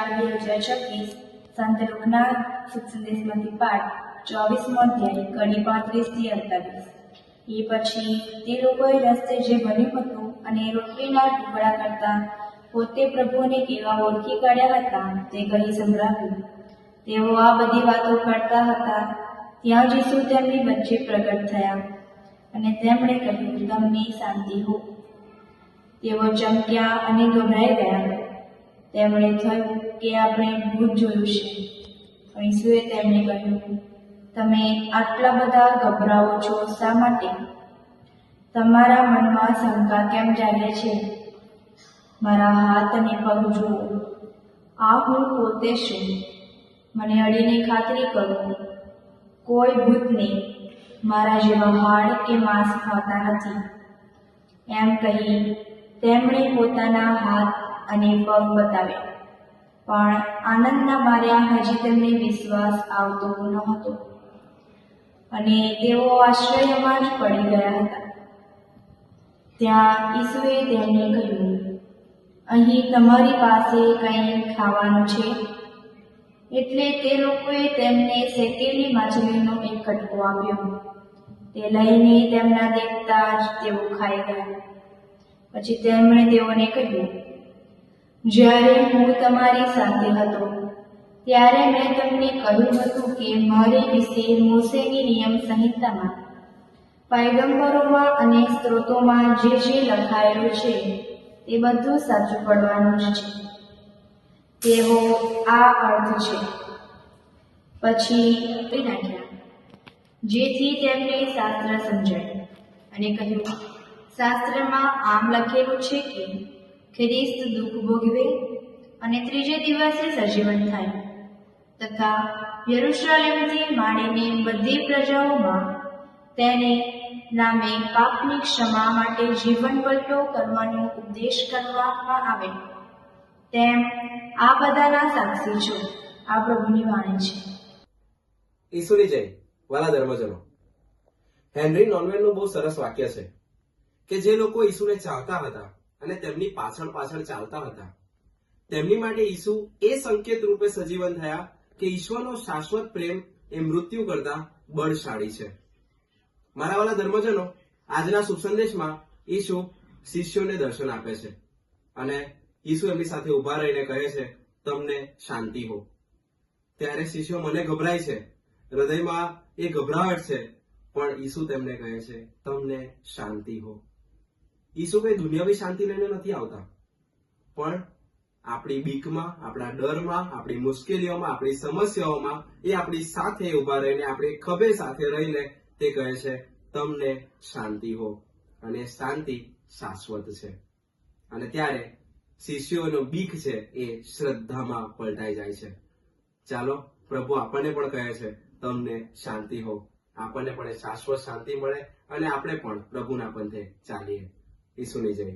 4/2026 સંત લુકના શુભ સંદેશમાંથી પાઠ 24મો અધ્યાય કડી 35-48. એ પછી તે લોકોએ રસ્તે જે બન્યું હતું અને રોટલીના ટુકડા કરતા પોતે પ્રભુને કેવા ઓળખી કાઢ્યા હતા તે કહી સંભળાવ્યું. તેઓ આ બધી વાતો કરતા હતા ત્યાં જ ઈસુ તેમની વચ્ચે પ્રગટ થયા અને તેમણે કહ્યું, તમને શાંતિ હો. તેઓ ચમક્યા અને ગભરાઈ ગયા. તેમણે થયું કે આપણે ભૂત જોયું છે. પણ ઈસુએ તેમને કહ્યું, તમે આટલા બધા ગભરાઓ છો શા માટે? તમારા મનમાં શંકા કેમ જાગે છે? મારા હાથ અને પગ જુઓ, આ હું પોતે છું. મને અડીને ખાતરી કરો, કોઈ ભૂતને મારા જેવા હાડ કે માંસ ખાતા નથી. એમ કહી તેમણે પોતાના હાથ અને પગ બતાવ્યા. પણ આનંદના માર્યા હજી તેમને વિશ્વાસ આવતો ન હતો અને તેઓ આશ્ચર્યમાં જ પડી ગયા હતા. ત્યાં ઈસુએ તેમને કહ્યું, અહીં તમારી પાસે કંઈ ખાવાનું છે? એટલે તે લોકોએ તેમને શેકેલી માછલીનો એક કટકો આપ્યો. તે લઈને તેમના દેખતા જ તેઓ ખાઈ ગયા. પછી તેમણે તેઓને કહ્યું, જ્યારે હું તમારી સાથે હતો ત્યારે મેં તમને કહ્યું હતું કે મારી વિશે મોશેની નિયમ સંહિતામાં, પયગંબરોમાં અને સ્ત્રોતોમાં જે લખાયેલું છે તે બધું સાચું પડવાનું જ છે. તેવો આ અર્થ છે. પછી આપી નાખ્યા, જેથી તેમને શાસ્ત્ર સમજાય અને કહ્યું, શાસ્ત્રમાં આમ લખેલું છે કે ખ્રિસ્ત દુઃખ ભોગવે અને ત્રીજે દિવસે સજીવન થાય તથા યરૂશલેમથી માંડીને બધી પ્રજાઓમાં તેને નામે પાપની ક્ષમા માટે જીવન પલટો કરવાનો ઉપદેશ કરવામાં આવે. તેમ આ બધાના સાક્ષી છો. આ પ્રભુની વાણી છે. ઈસુની જય. વાલા ધર્મજનો, હેનરી નોનવેલનું બહુ સરસ વાક્ય છે કે જે લોકો ઈસુને ચાહતા હતા અને તેમની પાછળ ચાલતા હતા, તેમની માટે ઈસુ એ સંકેત રૂપે સજીવન થયા કે ઈશ્વરનો શાશ્વત પ્રેમ એ મૃત્યુ કરતા બળશાળી છે. મારા વાલા ધર્મજનો, આજના શુભ સંદેશમાં ઈસુ શિષ્યોને દર્શન આપે છે અને ઈસુ એમની સાથે ઉભા રહીને કહે છે, તમને શાંતિ હો. ત્યારે શિષ્યો મને ગભરાય છે, હૃદયમાં એ ગભરાહટ છે, પણ ઈસુ તેમને કહે છે, તમને શાંતિ હો. ઈસુ કઈ દુનિયાવી શાંતિ લઈને નથી આવતા, પણ આપણી બીકમાં, આપણા ડરમાં, આપણી મુશ્કેલીઓમાં, આપણી સમસ્યાઓમાં એ આપણી સાથે ઉભા રહીને, આપણી ખભે સાથે રહીને તે કહે છે, તમને શાંતિ હો. અને શાંતિ શાશ્વત છે. અને ત્યારે શિષ્યોનો બીક છે એ શ્રદ્ધામાં પલટાઈ જાય છે. ચાલો, પ્રભુ આપણને પણ કહે છે, તમને શાંતિ હો. આપણને પણ શાશ્વત શાંતિ મળે અને આપણે પણ પ્રભુના પંથે ચાલીએ. ઈસુની જય.